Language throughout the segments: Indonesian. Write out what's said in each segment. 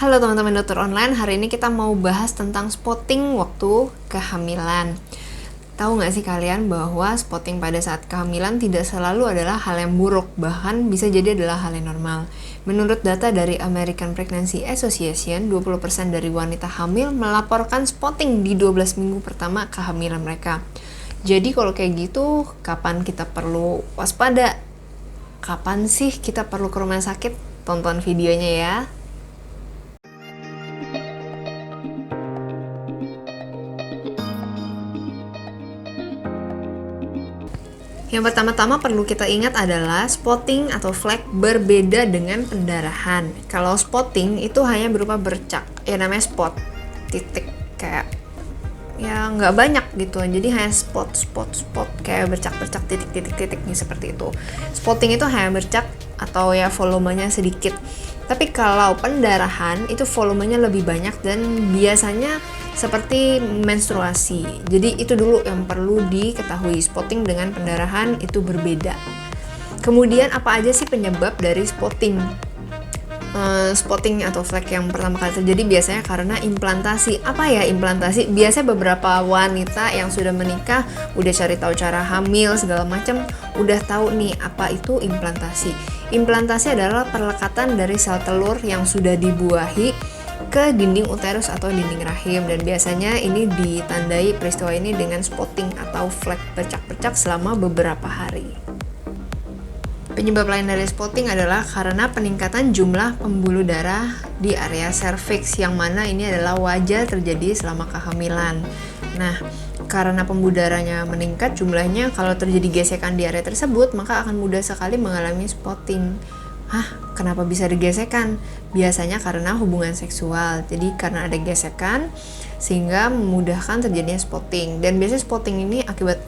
Halo teman-teman dokter online, hari ini kita mau bahas tentang spotting waktu kehamilan. Tahu nggak sih kalian bahwa spotting pada saat kehamilan tidak selalu adalah hal yang buruk, bahkan bisa jadi adalah hal yang normal. Menurut data dari American Pregnancy Association, 20% dari wanita hamil melaporkan spotting di 12 minggu pertama kehamilan mereka. Jadi kalau kayak gitu, kapan kita perlu waspada? Kapan sih kita perlu ke rumah sakit? Tonton videonya ya. Yang pertama-tama perlu kita ingat adalah spotting atau flek berbeda dengan pendarahan. Kalau spotting itu hanya berupa bercak, ya namanya spot, titik, kayak ya nggak banyak gitu, jadi hanya spot kayak bercak titik nih seperti itu. Spotting itu hanya bercak atau ya volumenya sedikit. Tapi kalau pendarahan itu volumenya lebih banyak dan biasanya seperti menstruasi. Jadi itu dulu yang perlu diketahui, spotting dengan pendarahan itu berbeda. Kemudian apa aja sih penyebab dari spotting? Spotting atau flek yang pertama kali terjadi biasanya karena implantasi. Apa ya implantasi? Biasanya beberapa wanita yang sudah menikah udah cari tahu cara hamil segala macam, udah tahu nih apa itu implantasi. Implantasi adalah perlekatan dari sel telur yang sudah dibuahi ke dinding uterus atau dinding rahim, dan biasanya ini ditandai peristiwa ini dengan spotting atau flek bercak-bercak selama beberapa hari. Penyebab lain dari spotting adalah karena peningkatan jumlah pembuluh darah di area serviks, yang mana ini adalah wajar terjadi selama kehamilan. Nah, karena pembuluh darahnya meningkat jumlahnya, kalau terjadi gesekan di area tersebut, maka akan mudah sekali mengalami spotting. Kenapa bisa ada gesekan? Biasanya karena hubungan seksual. Jadi karena ada gesekan sehingga memudahkan terjadinya spotting. Dan biasanya spotting ini akibat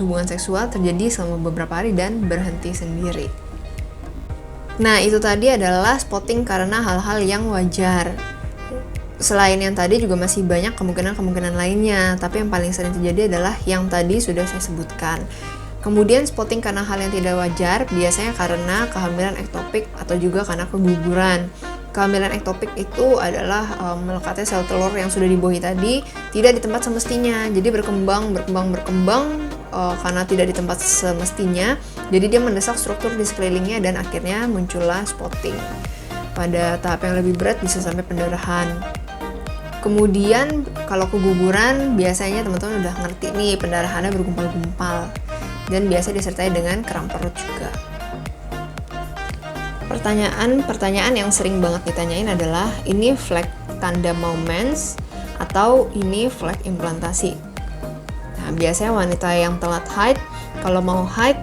hubungan seksual terjadi selama beberapa hari dan berhenti sendiri. Nah, itu tadi adalah spotting karena hal-hal yang wajar. Selain yang tadi juga masih banyak kemungkinan lainnya, tapi yang paling sering terjadi adalah yang tadi sudah saya sebutkan. Kemudian spotting karena hal yang tidak wajar biasanya karena kehamilan ektopik atau juga karena keguguran. Kehamilan ektopik itu adalah melekatnya sel telur yang sudah dibuahi tadi tidak di tempat semestinya. Jadi berkembang karena tidak di tempat semestinya. Jadi dia mendesak struktur di sekelilingnya dan akhirnya muncullah spotting. Pada tahap yang lebih berat bisa sampai pendarahan. Kemudian kalau keguguran biasanya teman-teman udah ngerti nih, pendarahannya bergumpal-gumpal dan biasa disertai dengan kram perut juga. Pertanyaan yang sering banget ditanyain adalah, ini flek tanda mau mens atau ini flek implantasi? Nah, biasanya wanita yang telat haid, kalau mau haid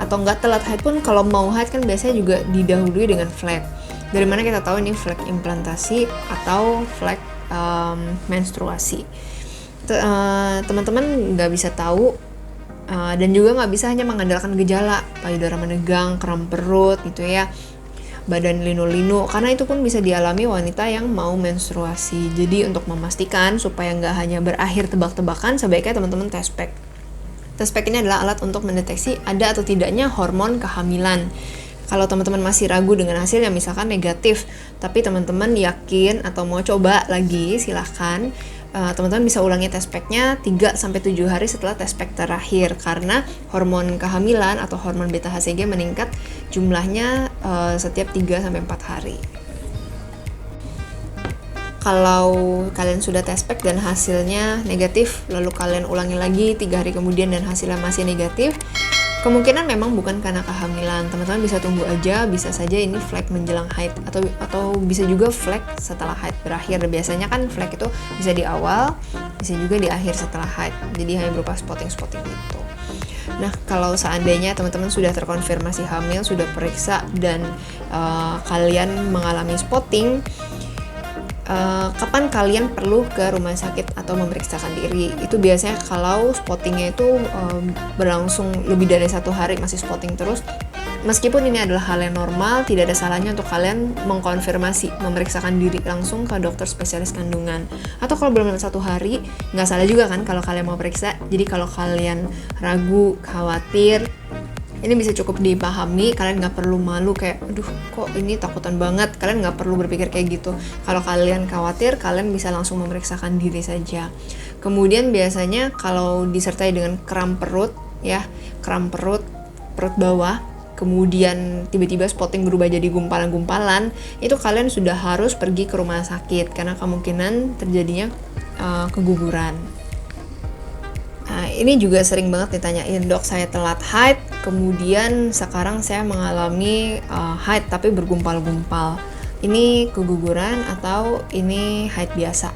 atau nggak telat haid pun, kalau mau haid kan biasanya juga didahului dengan flek. Dari mana kita tahu ini flek implantasi atau flek menstruasi? Teman-teman nggak bisa tahu. Dan juga nggak bisa hanya mengandalkan gejala payudara menegang, kram perut gitu ya, badan linu-linu, karena itu pun bisa dialami wanita yang mau menstruasi. Jadi untuk memastikan supaya nggak hanya berakhir tebak-tebakan, sebaiknya teman-teman test pack. Test pack ini adalah alat untuk mendeteksi ada atau tidaknya hormon kehamilan. Kalau teman-teman masih ragu dengan hasilnya, misalkan negatif, tapi teman-teman yakin atau mau coba lagi, silahkan. Teman-teman bisa ulangi test pack-nya 3-7 hari setelah test pack terakhir, karena hormon kehamilan atau hormon beta HCG meningkat jumlahnya setiap 3-4 hari. Kalau kalian sudah test pack dan hasilnya negatif, lalu kalian ulangi lagi 3 hari kemudian dan hasilnya masih negatif, kemungkinan memang bukan karena kehamilan. Teman-teman bisa tunggu aja, bisa saja ini flek menjelang haid atau bisa juga flek setelah haid berakhir. Biasanya kan flek itu bisa di awal, bisa juga di akhir setelah haid. Jadi hanya berupa spotting gitu. Nah, kalau seandainya teman-teman sudah terkonfirmasi hamil, sudah periksa dan kalian mengalami spotting, kapan kalian perlu ke rumah sakit atau memeriksakan diri? Itu biasanya kalau spottingnya itu berlangsung lebih dari 1 hari masih spotting terus, meskipun ini adalah hal yang normal, tidak ada salahnya untuk kalian mengkonfirmasi, memeriksakan diri langsung ke dokter spesialis kandungan. Atau kalau belum 1 hari, nggak salah juga kan kalau kalian mau periksa. Jadi kalau kalian ragu, khawatir, Ini bisa cukup dipahami, kalian nggak perlu malu kayak, aduh kok ini takutan banget. Kalian nggak perlu berpikir kayak gitu. Kalau kalian khawatir, kalian bisa langsung memeriksakan diri saja. Kemudian biasanya kalau disertai dengan kram perut, ya, kram perut, perut bawah, kemudian tiba-tiba spotting berubah jadi gumpalan-gumpalan, itu kalian sudah harus pergi ke rumah sakit karena kemungkinan terjadinya keguguran. Nah, ini juga sering banget ditanyain, dok saya telat haid, kemudian sekarang saya mengalami haid tapi bergumpal-gumpal. Ini keguguran atau ini haid biasa?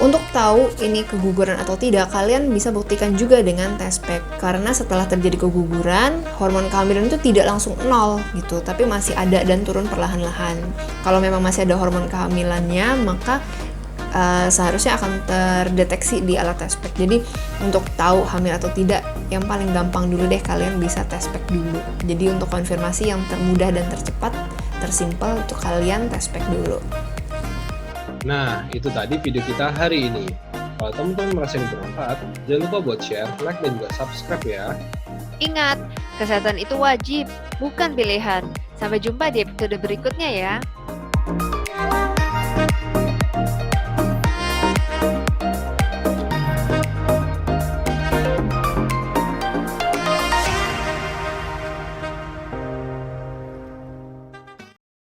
Untuk tahu ini keguguran atau tidak, kalian bisa buktikan juga dengan test pack. Karena setelah terjadi keguguran, hormon kehamilan itu tidak langsung nol gitu, tapi masih ada dan turun perlahan-lahan. Kalau memang masih ada hormon kehamilannya, maka seharusnya akan terdeteksi di alat test pack. Jadi untuk tahu hamil atau tidak, yang paling gampang dulu deh kalian bisa test pack dulu. Jadi untuk konfirmasi yang termudah dan tercepat, tersimpel untuk kalian test pack dulu. Nah, itu tadi video kita hari ini. Kalau teman-teman merasa ini bermanfaat, jangan lupa buat share, like, dan juga subscribe ya. Ingat, kesehatan itu wajib, bukan pilihan. Sampai jumpa di episode berikutnya ya.